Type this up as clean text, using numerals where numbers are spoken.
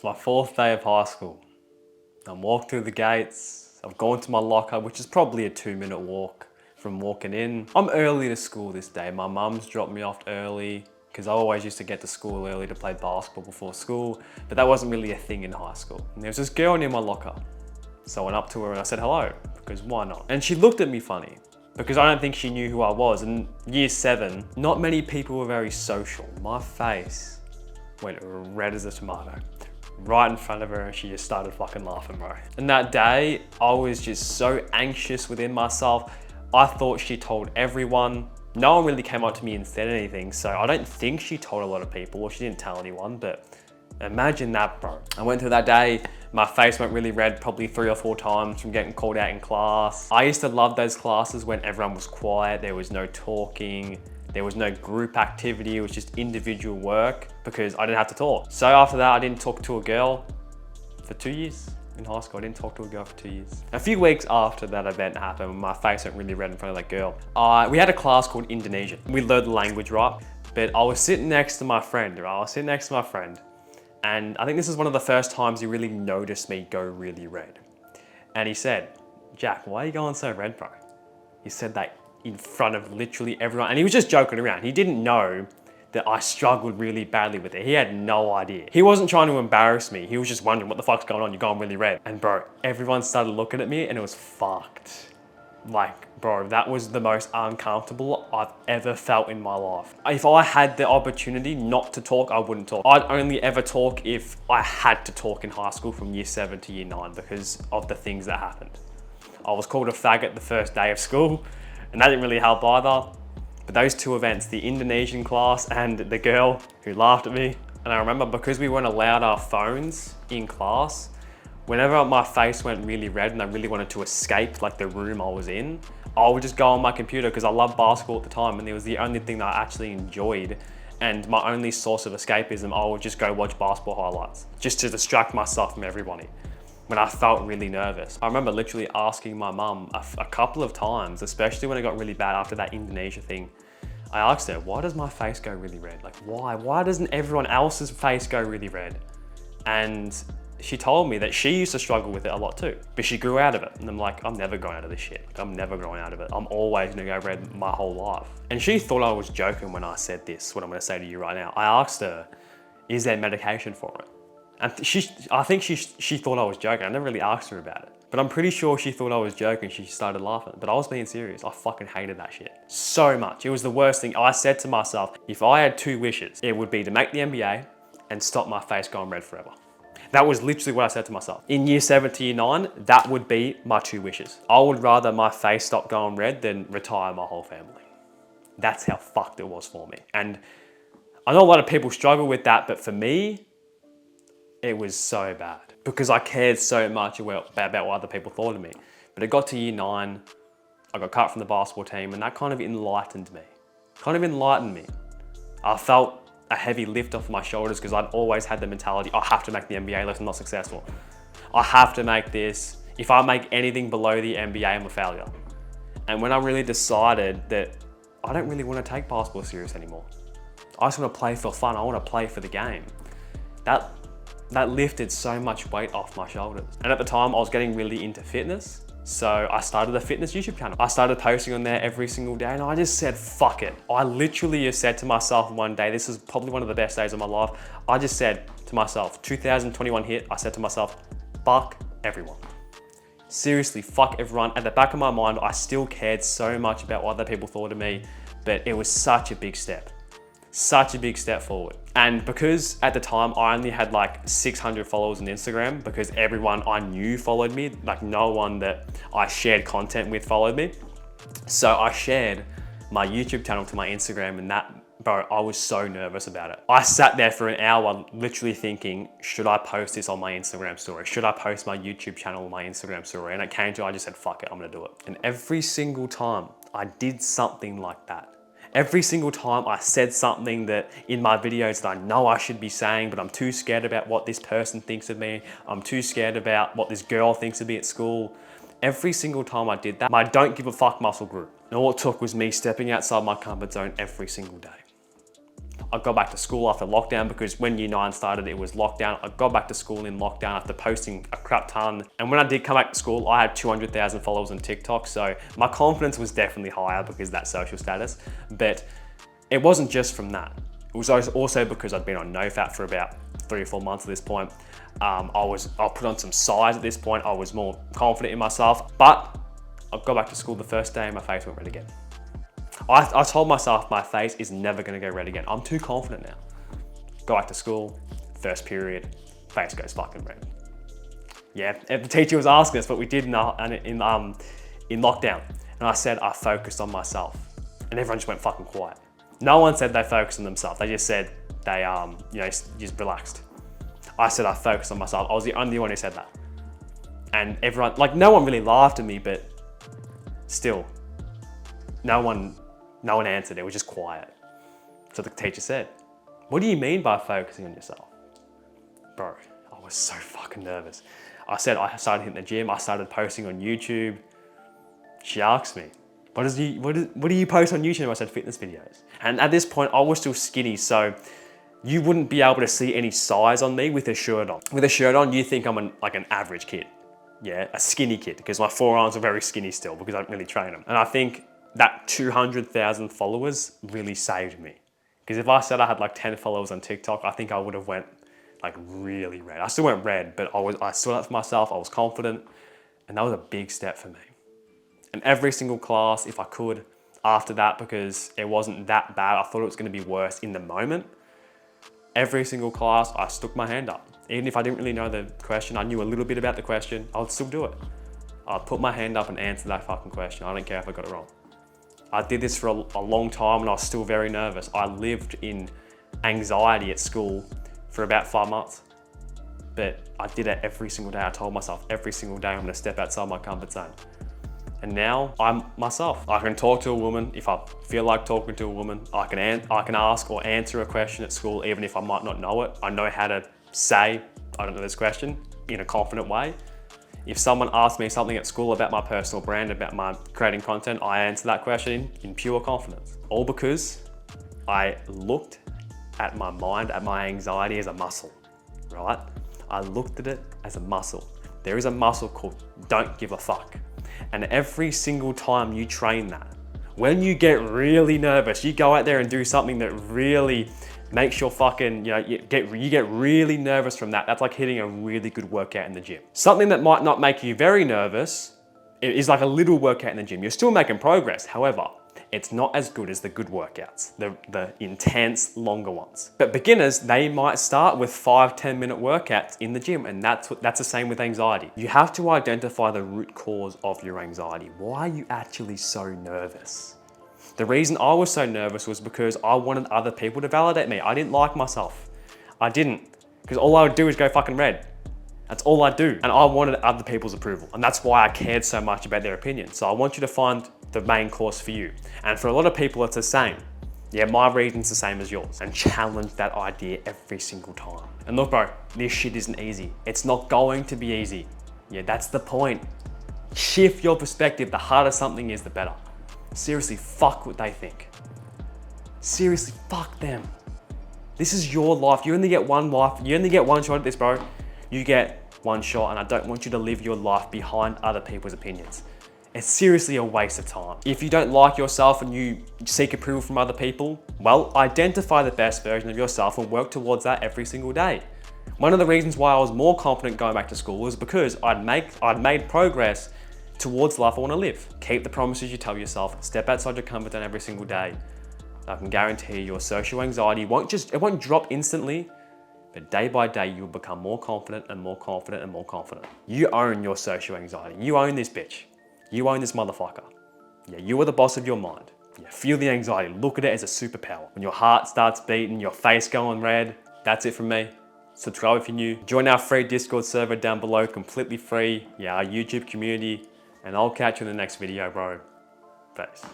my 4th day of high school. I'm walked through the gates. I've gone to my locker, which is probably a 2-minute walk from walking in. I'm early to school this day. My mum's dropped me off early because I always used to get to school early to play basketball before school, but that wasn't really a thing in high school. And there was this girl near my locker. So I went up to her and I said hello, because why not? And she looked at me funny, because I don't think she knew who I was. In year 7, not many people were very social. My face went red as a tomato, right in front of her, and she just started fucking laughing, bro. And that day, I was just so anxious within myself. I thought she told everyone. No one really came up to me and said anything, so I don't think she told a lot of people, or she didn't tell anyone, but imagine that, bro. I went through that day, my face went really red probably 3 or 4 times from getting called out in class. I used to love those classes when everyone was quiet, there was no talking, there was no group activity, it was just individual work because I didn't have to talk. So after that, I didn't talk to a girl for 2 years. In high school, I didn't talk to a girl for 2 years. A few weeks after that event happened, my face went really red in front of that girl. We had a class called Indonesian. We learned the language, right? But I was sitting next to my friend, and I think this is one of the first times he really noticed me go really red. And he said, "Jack, why are you going so red, bro?" He said that in front of literally everyone. And he was just joking around. He didn't know that I struggled really badly with it. He had no idea. He wasn't trying to embarrass me. He was just wondering, what the fuck's going on? You're going really red. And bro, everyone started looking at me and it was fucked. Like, bro, that was the most uncomfortable I've ever felt in my life. If I had the opportunity not to talk, I wouldn't talk. I'd only ever talk if I had to talk in high school from year 7 to year 9 because of the things that happened. I was called a faggot the first day of school, and that didn't really help either. But those 2 events, the Indonesian class and the girl who laughed at me, and I remember because we weren't allowed our phones in class, whenever my face went really red and I really wanted to escape like the room I was in, I would just go on my computer because I loved basketball at the time and it was the only thing that I actually enjoyed and my only source of escapism. I would just go watch basketball highlights just to distract myself from everybody when I felt really nervous. I remember literally asking my mum a couple of times, especially when it got really bad after that Indonesia thing. I asked her, why does my face go really red? Like why? Why doesn't everyone else's face go really red? And she told me that she used to struggle with it a lot too, but she grew out of it. And I'm like, I'm never going out of this shit. Like, I'm never growing out of it. I'm always gonna go red my whole life. And she thought I was joking when I said this, what I'm gonna say to you right now. I asked her, is there medication for it? And I think she thought I was joking. I never really asked her about it. But I'm pretty sure she thought I was joking. She started laughing, but I was being serious. I fucking hated that shit so much. It was the worst thing. I said to myself, if I had 2 wishes, it would be to make the NBA and stop my face going red forever. That was literally what I said to myself. In year 7 to year 9, that would be my 2 wishes. I would rather my face stop going red than retire my whole family. That's how fucked it was for me. And I know a lot of people struggle with that, but for me, it was so bad because I cared so much about what other people thought of me. But it got to year 9, I got cut from the basketball team and that kind of enlightened me. I felt a heavy lift off my shoulders because I'd always had the mentality, I have to make the NBA unless I'm not successful. I have to make this. If I make anything below the NBA, I'm a failure. And when I really decided that I don't really want to take basketball serious anymore. I just want to play for fun. I want to play for the game. That lifted so much weight off my shoulders. And at the time I was getting really into fitness. So I started a fitness YouTube channel. I started posting on there every single day and I just said, fuck it. I literally just said to myself one day, this is probably one of the best days of my life. I just said to myself, 2021 hit, I said to myself, fuck everyone. Seriously, fuck everyone. At the back of my mind, I still cared so much about what other people thought of me, but it was such a big step. Such a big step forward. And because at the time I only had like 600 followers on Instagram because everyone I knew followed me, like no one that I shared content with followed me. So I shared my YouTube channel to my Instagram and that, bro, I was so nervous about it. I sat there for an hour literally thinking, should I post this on my Instagram story? Should I post my YouTube channel on my Instagram story? And it came to, I just said, fuck it, I'm gonna do it. And every single time I did something like that, every single time I said something that in my videos that I know I should be saying, but I'm too scared about what this person thinks of me. I'm too scared about what this girl thinks of me at school. Every single time I did that, my don't give a fuck muscle grew. And all it took was me stepping outside my comfort zone every single day. I got back to school after lockdown because when year 9 started, it was lockdown. I got back to school in lockdown after posting a crap ton. And when I did come back to school, I had 200,000 followers on TikTok. So my confidence was definitely higher because of that social status. But it wasn't just from that. It was also because I'd been on NoFap for about 3 or 4 months at this point. I put on some size at this point. I was more confident in myself, but I got back to school the first day and my face went red again. I told myself my face is never gonna go red again. I'm too confident now. Go back to school, first period, face goes fucking red. Yeah, and the teacher was asking us what we did in lockdown. And I said, I focused on myself. And everyone just went fucking quiet. No one said they focused on themselves. They just said they, just relaxed. I said I focused on myself. I was the only one who said that. And everyone, like no one really laughed at me, but still, no one answered. It was just quiet. So the teacher said, what do you mean by focusing on yourself? Bro, I was so fucking nervous. I said I started hitting the gym. I started posting on YouTube. She asked me, what do you post on YouTube? I said fitness videos. And at this point, I was still skinny, so you wouldn't be able to see any size on me with a shirt on. With a shirt on, you think I'm like an average kid. Yeah, a skinny kid, because my forearms are very skinny still because I don't really train them. And I think that 200,000 followers really saved me. Because if I said I had like 10 followers on TikTok, I think I would have went like really red. I still went red, but I stood up for myself, I was confident, and that was a big step for me. And every single class, if I could, after that, because it wasn't that bad, I thought it was gonna be worse in the moment. Every single class, I stuck my hand up. Even if I didn't really know the question, I knew a little bit about the question, I would still do it. I'd put my hand up and answer that fucking question. I don't care if I got it wrong. I did this for a long time and I was still very nervous. I lived in anxiety at school for about 5 months, but I did it every single day. I told myself every single day I'm gonna step outside my comfort zone. And now I'm myself. I can talk to a woman if I feel like talking to a woman. I can ask or answer a question at school even if I might not know it. I know how to say, I don't know this question, in a confident way. If someone asks me something at school about my personal brand, about my creating content, I answer that question in pure confidence. All because I looked at my mind, at my anxiety as a muscle, right? I looked at it as a muscle. There is a muscle called don't give a fuck. And every single time you train that, when you get really nervous, you go out there and do something that really makes your fucking, you get really nervous from that. That's like hitting a really good workout in the gym. Something that might not make you very nervous is like a little workout in the gym. You're still making progress. However, it's not as good as the good workouts, the intense, longer ones. But beginners, they might start with 5-10 minute workouts in the gym, and that's the same with anxiety. You have to identify the root cause of your anxiety. Why are you actually so nervous? The reason I was so nervous was because I wanted other people to validate me. I didn't like myself. I didn't, because all I would do is go fucking red. That's all I do. And I wanted other people's approval. And that's why I cared so much about their opinion. So I want you to find the main course for you. And for a lot of people, it's the same. Yeah, my reason's the same as yours. And challenge that idea every single time. And look, bro, this shit isn't easy. It's not going to be easy. Yeah, that's the point. Shift your perspective. The harder something is, the better. Seriously, fuck what they think. Seriously, fuck them. This is your life. You only get one life. You only get one shot at this, bro. You get one shot, and I don't want you to live your life behind other people's opinions. It's seriously a waste of time. If you don't like yourself and you seek approval from other people, well, identify the best version of yourself and work towards that every single day. One of the reasons why I was more confident going back to school was because I'd made progress towards the life I want to live. Keep the promises you tell yourself, step outside your comfort zone every single day. I can guarantee your social anxiety won't drop instantly, but day by day, you'll become more confident and more confident and more confident. You own your social anxiety. You own this bitch. You own this motherfucker. Yeah, you are the boss of your mind. Yeah, feel the anxiety. Look at it as a superpower. When your heart starts beating, your face going red, that's it from me. Subscribe if you're new. Join our free Discord server down below, completely free. Yeah, our YouTube community. And I'll catch you in the next video, bro. Peace.